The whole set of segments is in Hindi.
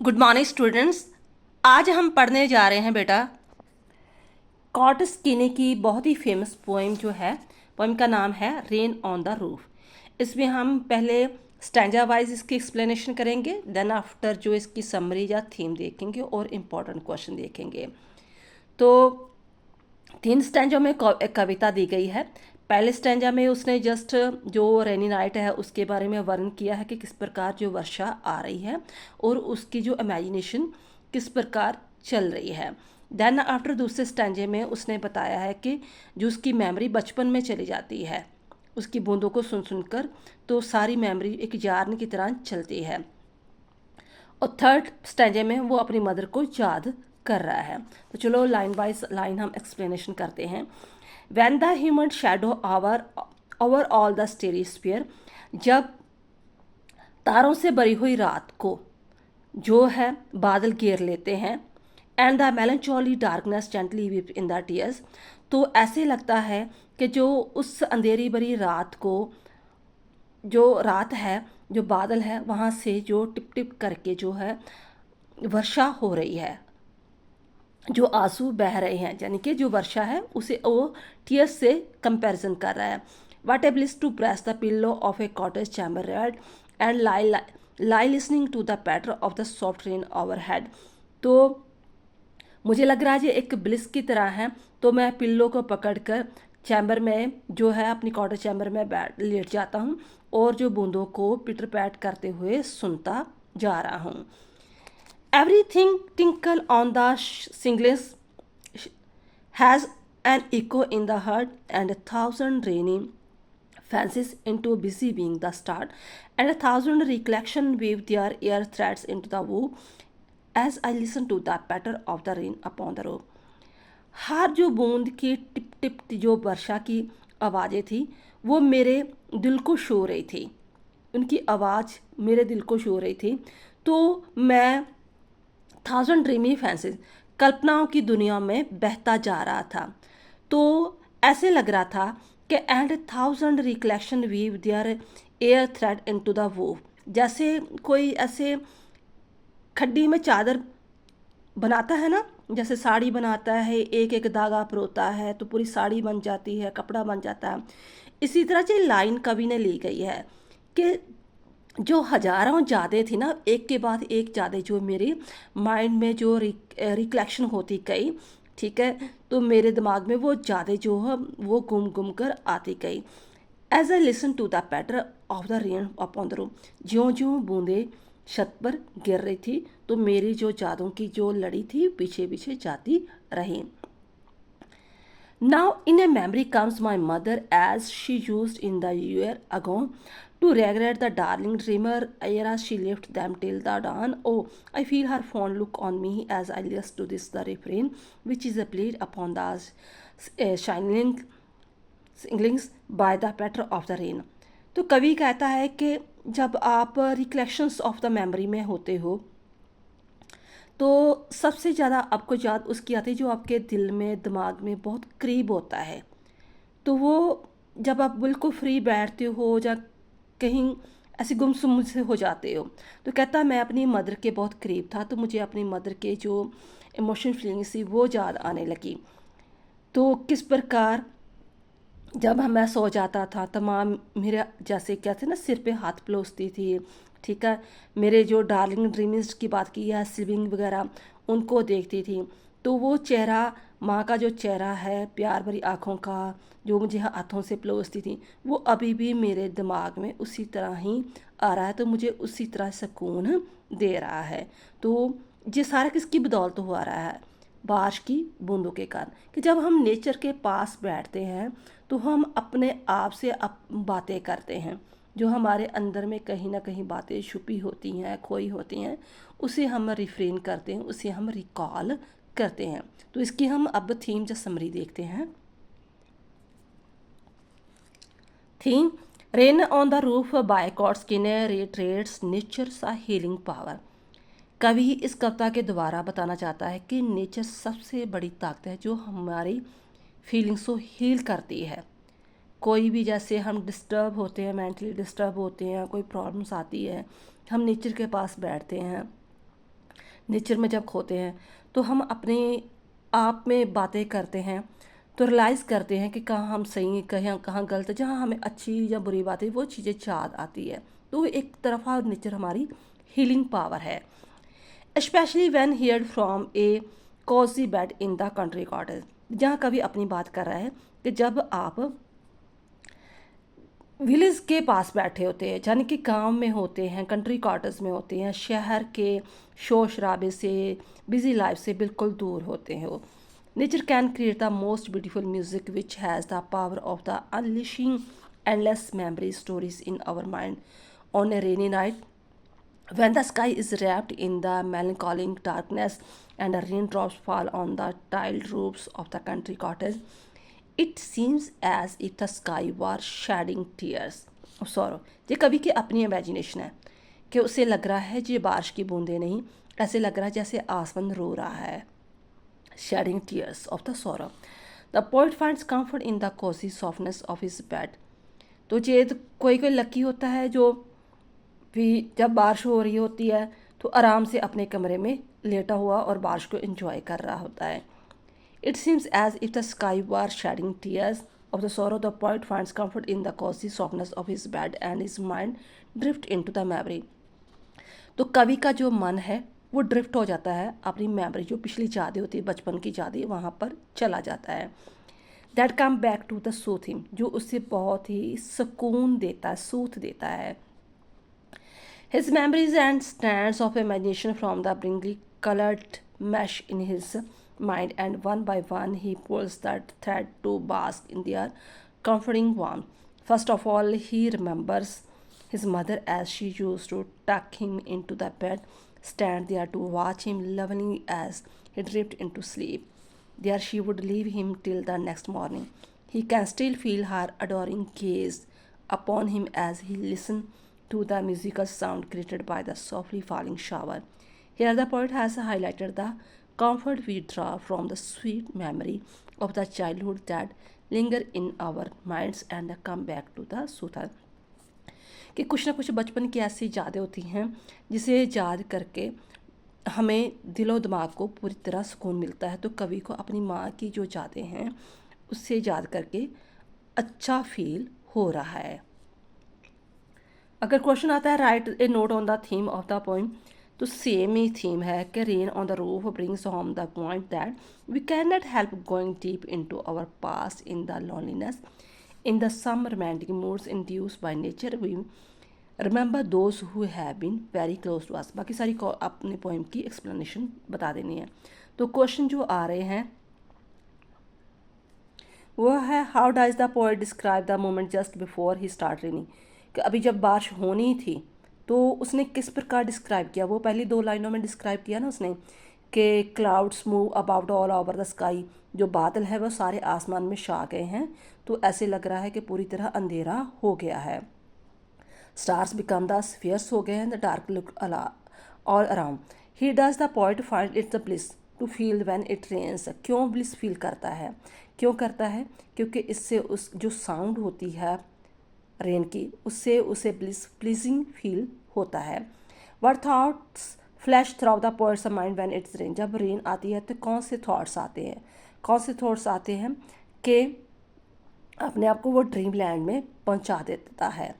Good morning students. आज हम पढ़ने जा रहे हैं बेटा कॉट स्किनी की बहुत ही फेमस पोएम जो है। पोएम का नाम है रेन ऑन द रूफ। इसमें हम पहले स्टैंजा वाइज इसकी एक्सप्लेनेशन करेंगे, देन आफ्टर जो इसकी समरी या थीम देखेंगे और इम्पोर्टेंट क्वेश्चन देखेंगे। तो 3 स्टैंजा में एक कविता दी गई है। पहले स्टैंजा में उसने जस्ट जो रेनी नाइट है उसके बारे में वर्णन किया है कि किस प्रकार जो वर्षा आ रही है और उसकी जो इमेजिनेशन किस प्रकार चल रही है। देन आफ्टर दूसरे स्टैंजे में उसने बताया है कि जो उसकी मेमोरी बचपन में चली जाती है उसकी बूंदों को सुन सुनकर, तो सारी मेमोरी एक जार्न की तरह चलती है। और थर्ड स्टैंजे में वो अपनी मदर को याद कर रहा है। तो चलो लाइन बाय लाइन हम एक्सप्लेनेशन करते हैं। When the humid shadow over all the starry sphere, जब तारों से भरी हुई रात को जो है बादल घेर लेते हैं, and the melancholy darkness gently weep in the tears, तो ऐसे लगता है कि जो उस अंधेरी भरी रात को, जो रात है, जो बादल है वहाँ से जो टिप टिप करके जो है वर्षा हो रही है, जो आंसू बह रहे हैं, यानी कि जो वर्षा है उसे वो टीयर्स से कंपैरिजन कर रहा है। What a bliss to press the pillow of a cottage chamber bed and lie listening to the patter of the soft rain overhead. तो मुझे लग रहा है ये एक ब्लिस की तरह है, तो मैं पिल्लो को पकड़कर चैम्बर में जो है अपनी कॉटेज चैम्बर में बैठ लेट जाता हूँ और जो बूंदों को पिटर पैट करते हुए सुनता जा रहा हूँ। Everything tinkle on the singlets has an echo in the heart, and 1,000 rainy fancies into busy being the start, and 1,000 recollection weave their ear threads into the woo as I listen to the patter of the rain upon the roof. हर जो बूंद की टिप टिप जो वर्षा की आवाज़ें थी वो मेरे दिल को छू रही थी, उनकी आवाज़ मेरे दिल को छू रही थी। तो मैं 1,000 ड्रीमी फैंसीज कल्पनाओं की दुनिया में बहता जा रहा था। तो ऐसे लग रहा था कि and 1,000 recollection weave their air thread into the woof, जैसे कोई ऐसे खड्डी में चादर बनाता है ना, जैसे साड़ी बनाता है, एक एक धागा परोता है तो पूरी साड़ी बन जाती है, कपड़ा बन जाता है। इसी तरह से लाइन कवि ने ली गई है कि जो हजारों यादें थी ना, एक के बाद एक यादें जो मेरे माइंड में जो रिकलेक्शन होती गई, ठीक है, तो मेरे दिमाग में वो यादें जो है वो गुम गुम कर आती गई। As I listen to the patter of the rain upon the roof, ज्यों ज्यों बूंदे छत पर गिर रही थी तो मेरी जो यादों की जो लड़ी थी पीछे पीछे जाती रही। Now in a memory comes my mother as she used in the year ago to regret the darling dreamer era she left them till the dawn. Oh, I feel her fond look on me as I listen to this the refrain, which is played upon the shining singlings by the patter of the rain. तो कवि कहता है कि जब आप रिकलेक्शंस ऑफ द मेमोरी में होते हो तो सबसे ज़्यादा आपको याद उसकी आती है जो आपके दिल में दिमाग में बहुत करीब होता है। तो वो जब आप बिल्कुल फ्री बैठते हो या कहीं ऐसे गुमसुम से हो जाते हो, तो कहता है मैं अपनी मदर के बहुत करीब था तो मुझे अपनी मदर के जो इमोशन फीलिंग्स थी वो याद आने लगी। तो किस प्रकार जब मैं सो जाता था तमाम मेरे जैसे कहते ना सिर पे हाथ पलोसती थी, ठीक है, मेरे जो डार्लिंग ड्रीम्स की बात की है सिबलिंग वगैरह उनको देखती थी, तो वो चेहरा माँ का जो चेहरा है प्यार भरी आँखों का जो मुझे हाथों से पलोसती थी वो अभी भी मेरे दिमाग में उसी तरह ही आ रहा है, तो मुझे उसी तरह सुकून दे रहा है। तो ये सारा किसकी बदौलत हो रहा है? बारिश की बूंदों के कारण। कि जब हम नेचर के पास बैठते हैं तो हम अपने आप से बातें करते हैं, जो हमारे अंदर में कहीं ना कहीं बातें छुपी होती हैं, खोई होती हैं, उसे हम रिफ्रेन करते हैं, उसे हम रिकॉल करते हैं। तो इसकी हम अब थीम या समरी देखते हैं। Theme rain on the roof by Coates Kinney retreats nature's a healing power. कवि इस कविता के द्वारा बताना चाहता है कि नेचर सबसे बड़ी ताकत है जो हमारी फीलिंग्स को हील करती है। कोई भी जैसे हम डिस्टर्ब होते हैं, मेंटली डिस्टर्ब होते हैं, कोई प्रॉब्लम्स आती है, हम नेचर के पास बैठते हैं नेचर में जब खोते हैं तो हम अपने आप में बातें करते हैं, तो रियलाइज़ करते हैं कि कहाँ हम सही हैं, कहाँ कहाँ गलत है। जहाँ हमें अच्छी या बुरी बातें वो चीज़ें याद आती है। तो एक तरफ़ा नेचर हमारी हीलिंग पावर है, specially when heard from a cozy bed in the country cottage. जहाँ कभी अपनी बात कर रहा है कि जब आप विलेज के पास बैठे होते हैं, यानी कि गांव में होते हैं, कंट्री क्वार्टर्स में होते हैं, शहर के शोर शराबे से, बिजी लाइफ से बिल्कुल दूर होते हैं वो। Nature can create the most beautiful music which has the power of the unleashing endless memory stories in our mind on a rainy night when the sky is wrapped in the melancholy darkness and the raindrops fall on the tiled roofs of the country cottage, it seems as if the sky was shedding tears of sorrow। ये कवि की अपनी इमेजिनेशन है कि उसे लग रहा है ये बारिश की बूंदें नहीं, ऐसे लग रहा है जैसे आसमान रो रहा है। shedding tears of the sorrow, the poet finds comfort in the cozy softness of his bed। तो ये कोई कोई लकी होता है जो भी जब बारिश हो रही होती है तो आराम से अपने कमरे में लेटा हुआ और बारिश को एंजॉय कर रहा होता है। It seems as if the sky were shedding tears of the sorrow, the poet finds comfort in the cosy softness of his bed and his mind drift into the memory. तो कवि का जो मन है वो ड्रिफ्ट हो जाता है, अपनी मेमोरी जो पिछली यादें होती है, बचपन की यादें, वहाँ पर चला जाता है। That come back to the soothe him, जो उससे बहुत ही सुकून देता है, सूथ देता है। His memories and strands of imagination from the brightly colored mesh in his mind, and one by one he pulls that thread to bask in their comforting warmth. First of all, he remembers his mother as she used to tuck him into the bed, stand there to watch him lovingly as he drifted into sleep. There she would leave him till the next morning. He can still feel her adoring gaze upon him as he listened to the musical sound created by the softly falling shower. Here, the poet has highlighted the comfort we draw from the sweet memory of the childhood that linger in our minds and come back to the soother। कि कुछ ना कुछ बचपन की ऐसी यादें होती हैं जिसे याद करके हमें दिलो दिमाग को पूरी तरह सुकून मिलता है। तो कवि को अपनी माँ की जो यादें हैं उससे याद करके अच्छा फील हो रहा है। अगर क्वेश्चन आता है write a note on the theme of the poem, तो सेम ही थीम है कि rain on the roof brings home the point that we can not help going deep into our past in the loneliness in the some romantic moods induced by nature we remember those who have been very close to us. बाकी सारी अपने पोइम की एक्सप्लेनेशन बता देनी है। तो क्वेश्चन जो आ रहे हैं वो है how does the poet describe the moment just before he start raining, कि अभी जब बारिश होनी थी तो उसने किस प्रकार डिस्क्राइब किया। वो पहली दो लाइनों में डिस्क्राइब किया ना उसने कि clouds move about all over the sky, जो बादल है वो सारे आसमान में छा गए हैं, तो ऐसे लग रहा है कि पूरी तरह अंधेरा हो गया है। स्टार्स बिकम द स्फीयर्स हो गए हैं, the dark look all around. He does the point find its the bliss to feel when it rains. क्यों ब्लिस फील करता है, क्यों करता है? क्योंकि इससे उस जो साउंड होती है रेन की, उससे उसे प्लीजिंग फील होता है। What thoughts flash through the poets mind when it's rain. जब रेन आती है तो कौन से थॉट्स आते हैं, कौन से थॉट्स आते हैं कि अपने आप को वो ड्रीम लैंड में पहुंचा देता है।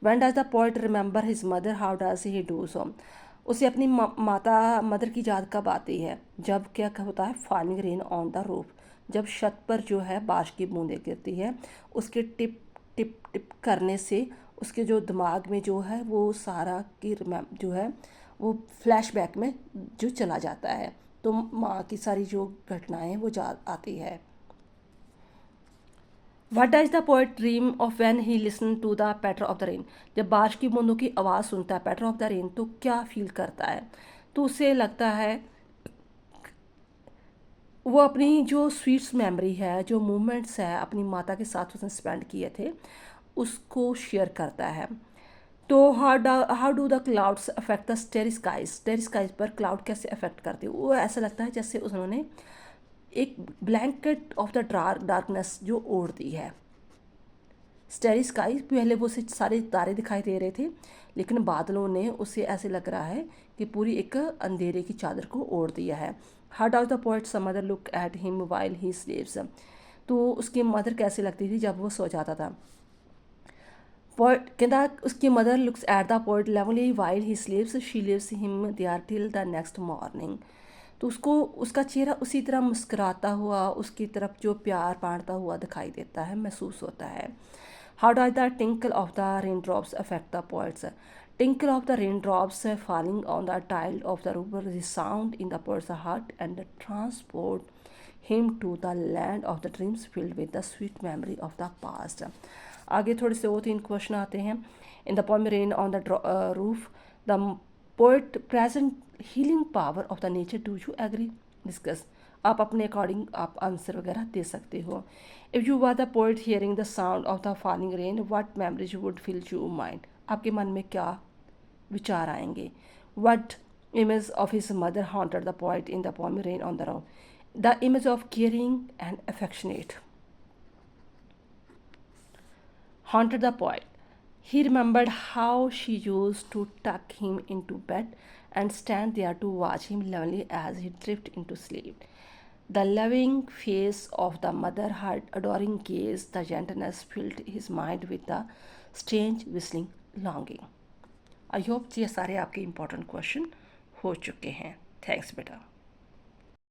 When does the poet remember his mother, how does he do so. उसे अपनी मदर की याद कब आती है? जब क्या होता है, falling rain on the roof, जब छत पर जो है बारिश की बूंदें गिरती है, उसके टिप टिप टिप करने से उसके जो दिमाग में जो है वो सारा की जो है वो फ्लैशबैक में जो चला जाता है, तो माँ की सारी जो घटनाएं वो याद आती है। What does the poet dream of when he listen to the patter of the rain. जब बारिश की बूंदों की आवाज़ सुनता है, पैटर ऑफ द रेन, तो क्या फील करता है? तो उसे लगता है वो अपनी जो स्वीट्स मेमोरी है, जो मोमेंट्स है अपनी माता के साथ उसने स्पेंड किए थे, उसको शेयर करता है। तो how do the clouds affect the starry skies. Starry skies पर क्लाउड कैसे अफेक्ट करते हैं? वो ऐसा लगता है जैसे उन्होंने एक ब्लैंकेट ऑफ द डार्कनेस जो ओढ़ दी है। स्टेरी स्काई, पहले वो से सारे तारे दिखाई दे रहे थे, लेकिन बादलों ने उसे ऐसे लग रहा है कि पूरी एक अंधेरे की चादर को ओढ़ दिया है। How does the poets mother look at him while he स्लीप्स। तो उसकी मदर कैसे लगती थी जब वो सो जाता था। पोइट कहता उसकी mother looks at the poet lovely while he sleeps she leaves him there till the next morning. तो उसको उसका चेहरा उसी तरह मुस्कुराता हुआ उसकी तरफ जो प्यार बांटता हुआ दिखाई देता है, महसूस होता है। How does the tinkle of the rain drops affect the poets. Tinkle of the rain drops falling on the tile of the river resound in the poet's heart and transport him to the land of the dreams filled with the sweet memory of the past। आगे थोड़े से 2-3 क्वेश्चन आते हैं। In the poem rain on the roof the poet present healing power of the nature, do you agree? Discuss. आप अपने अकॉर्डिंग आप आंसर वगैरह दे सकते हो। If you were the poet hearing the sound of the falling rain what memories would fill you mind. आपके मन में क्या विचार आएंगे। What image of his mother haunted the poet in the poem rain on the roof. The image of caring and affectionate haunted the poet. He remembered how she used to tuck him into bed and stand there to watch him lovingly as he drifted into sleep. The loving face of the mother, her adoring gaze, the gentleness filled his mind with the strange whistling longing. I hope ये सारे आपके important question हो चुके हैं। Thanks बेटा।